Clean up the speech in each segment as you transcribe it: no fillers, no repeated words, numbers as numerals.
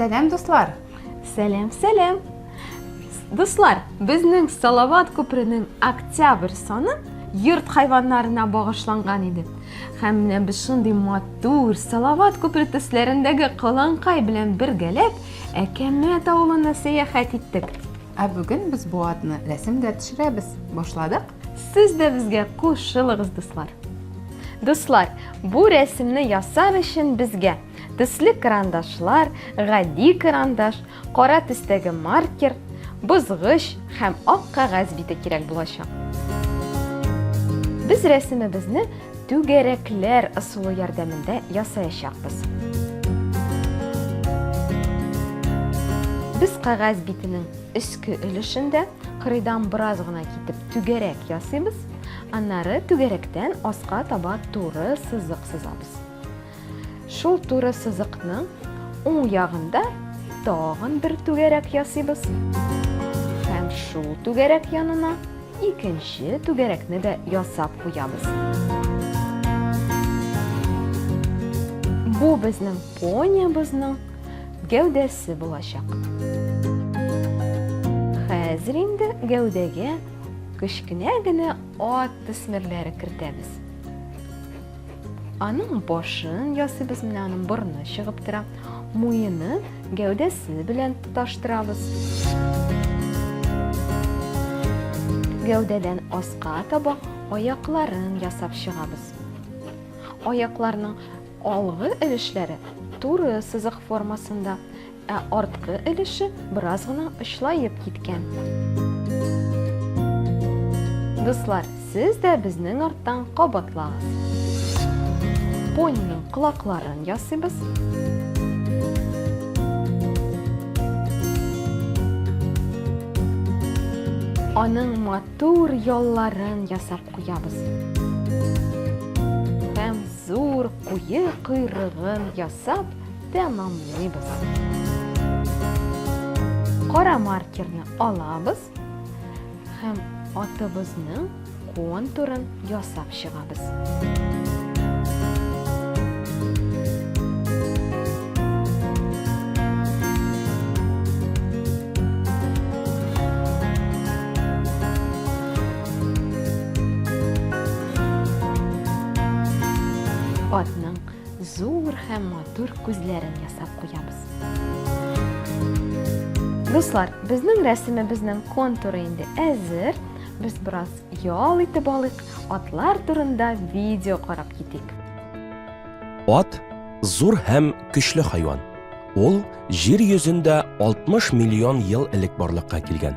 Сәлем, дуслар! Сәлем. Дуслар, безнең Салават күпренең октябрь саны йорт хайваннарына багышланган иде. Һәм менә без шундый матур Салават күпре төсләрендәге каланкай белән бергәләп Әкәмәт авылына сәяхәт иттек. Ә бүген без бу атны рәсемдә төшерәбез. Башладык? Сез дә безгә кушылыгыз, дуслар. Дуслар, бу рәсемне ясар өчен безгә төсле карандашлар, гади карандаш, кара төстәге маркер, бозгыч һәм ак кагаз бите кирәк булачак. Без рәсемебезне түгәрәкләр ысулы ярдәмендә ясаячакбыз. Biz кагаз битенең өске өлешендә кырыйдан бераз гына китеп түгәрәк ясыйбыз, аннары түгәрәктән аска таба туры сызык сызабыз. Шул туры сызыкның уң ягында тагын бер түгәрәк ясыйбыз. Һәм шул түгәрәк янына икенче түгәрәкне дә ясап куябыз. Бу безнең пониябызның гәүдәсе булачак. Хәзер инде гәүдәгә кечкенә генә ат төсмерләре кертәбез. Аның башын ясыйбыз, менә аның борыны чыгып тора, муены гәүдәсе белән тоташтырабыз. Гәүдәдән аска таба аякларын ясап чыгабыз. Аякларның алгы өлешләре туры сызык формасында, ә арткы өлеше бераз гына очлаеп киткән. Дуслар, сез дә безнең арттан кабатлагыз. Пониның колакларын ясыйбыз. Аның матур ялларын ясап куябыз. Һәм зур куе койрыгын ясап тәмамлыйбыз. Кара маркерны алабыз һәм атыбызның контурын ясап чыгабыз. Атның зур һәм матур күзләрен ясап куябыз. Дуслар, безнең рәсемебезнең контуры инде әзер. Без бераз ял итеп алыйк, атлар турында видео карап китик. Ат зур һәм көчле хайван. Ул җир йөзендә 60 миллион ел элек барлыкка килгән.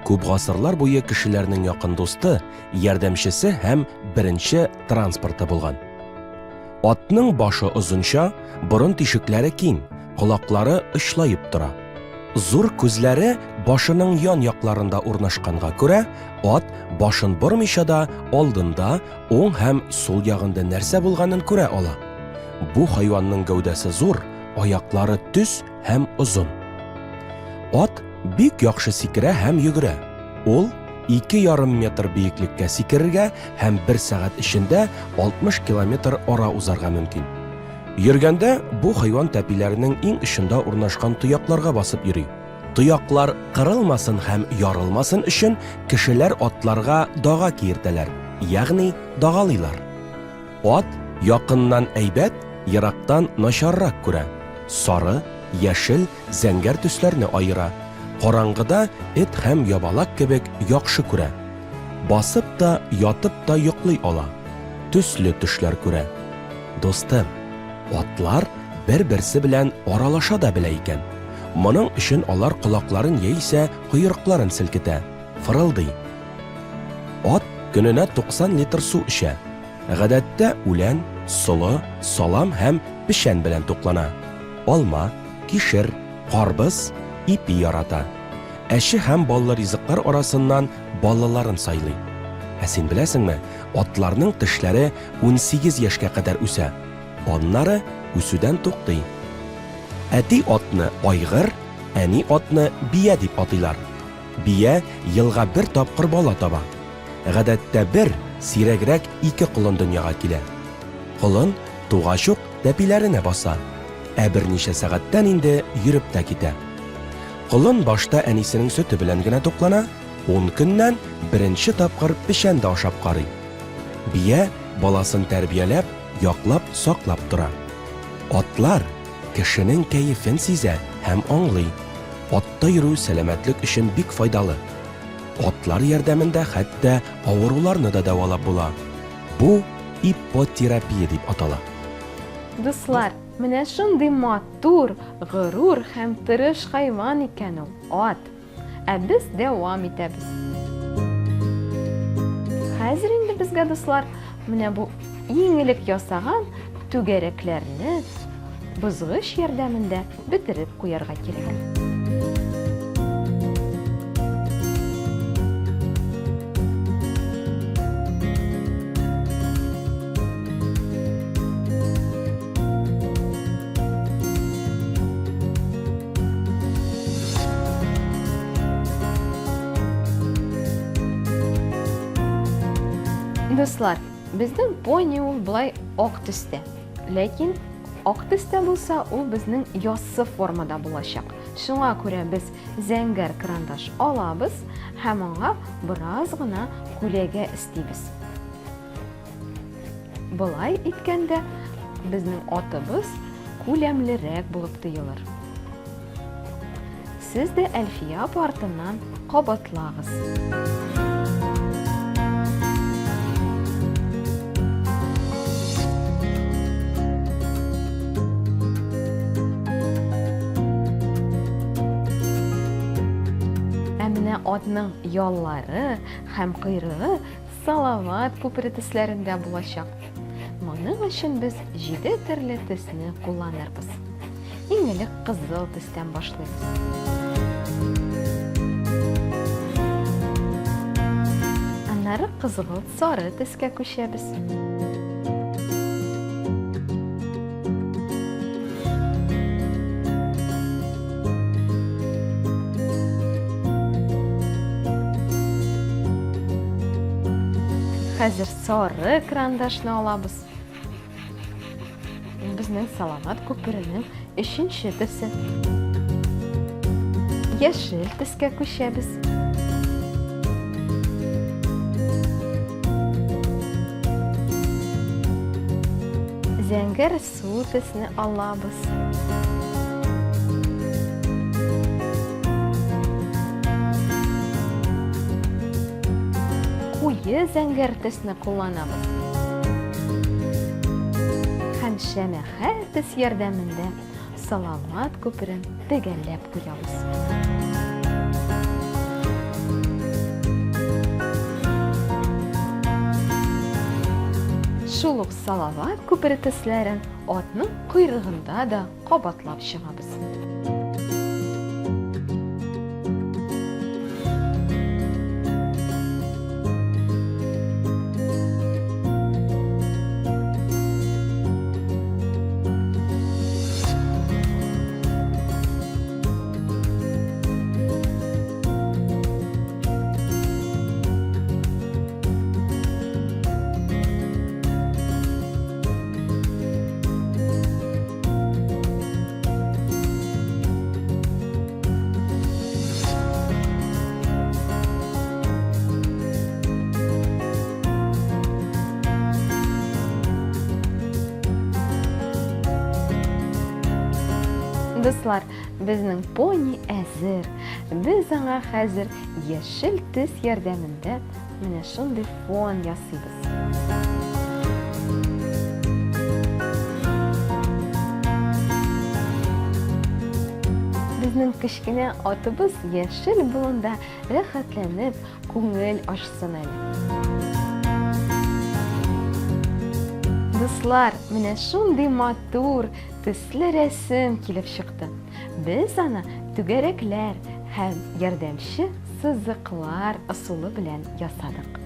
Күп гасырлар буе кешеләрнең якын дусты, ярдәмчесе һәм беренче транспорты булган. Атның башы озынча, борын тишекләре киң, колаклары очлаеп тора. Зур күзләре башының ян якларында урнашканга күрә, ат башын бормыйча да алдында, оң һәм сул ягында нәрсә булганын күрә ала. Бу хайванның гәүдәсе зур, аяклары төз һәм озын. Ат бик яхшы сикерә һәм йөгерә. Ул 2,5 метр биеклеккә сикерергә һәм 1 сәгать эчендә 60 километр ара узарга мөмкин. Йөргәндә бу хайван тәпиләренең иң очында урнашкан тоякларга басып йөри. Тояклар кырылмасын һәм ярылмасын өчен кешеләр атларга дага киертәләр, ягъни дагалыйлар. Ат якыннан әйбәт, ерактан начаррак күрә. Сары, яшел, зәңгәр төсләрне айыра. Караңгыда эт һәм ябалак кебек яхшы күрә. Басып та, ятып та йоклый ала. Төсле төшләр күрә. Достым, атлар бер-берсе белән аралаша да белә икән. Моның өчен алар колакларын яисә койрыкларын селкетә, фырылдый. Ат көненә 90 литр су эчә. Гадәттә үлән, солы, салам һәм пешән белән туклана. Алма, кишер, карбыз, ипи ярата. Әше һәм баллы ризыклар арасыннан баллыларын сайлый. Ә син беләсеңме, атларның тешләре 18 яшькә кадәр үсә. Аннары үсүдән туктый. Әти атны айгыр, әни атны бия дип атыйлар. Бия елга бер тапкыр бала таба. Гадәттә бер, сирәгрәк 2 колын дөньяга килә. Колын тугач ук тәпиләренә баса. берничә сәгатьтән инде йөреп тә китә. Колын башта әнисенең сөте белән генә туклана, 10 көннән беренче тапкыр пешәндә ашап карый. Бия баласын тәрбияләп, яклап, саклап тора. Атлар кешенең кәефен сизә һәм аңлый. Атта йөрү сәламәтлек өчен бик файдалы. Атлар ярдәмендә хәтта авыруларны да дәвалап була. Бу иппотерапия дип атала. Дуслар, менә шундый матур, горур һәм тырыш хайван икән ул ат. Ә без дәвам итәбез. Хәзер инде безгә, дуслар, менә бу иң элек ясаган түгәрәкләрне бозгыч ярдәмендә бетереп куярга кирәк. Дуслар, безнең пони ул булай ак төстә. Ләкин ак төстә булса, ул безнең яссы формада булачак. Шуңа күрә без зәңгәр карандаш алабыз һәм аңа бераз гына күләгә истибез. Булай иткәндә безнең атыбыз күләмлерәк булып тоелыр. Сез дә Әлфия артыннан кабатлагыз. Атның яллары һәм койрыгы салават күпер төсләрендә булачак. Моның өчен без 7 төрле төсне кулланырбыз. Иң элек кызыл төстән башлыйбыз. Аннары кызгылт сары төскә күчәбез. Хәзер сары карандашны алабыз. Безнең салават күперенең 3нче төсе. Яшел төскә күчәбез. Зәңгәр су төсне алабыз. Куе зәңгәр төсне кулланабыз. Һәм шәмәхә төс ярдәмендә салават күперен тегәлләп куябыз. Шул ук салават күпере төсләрен атның койрыгында да кабатлап чыгабыз. Дуслар, безнең пони әзер. Без аңа хәзер яшел төс ярдәмендә менә шундый фон ясыйбыз. Безнең кечкенә атыбыз яшел болында рәхәтләнеп, күңел ачсын әле. Дуслар, менә шундый матур төсле рәсем килеп чыкты. Без аны түгәрәкләр һәм ярдәмче сызыклар ысулы белән ясадык.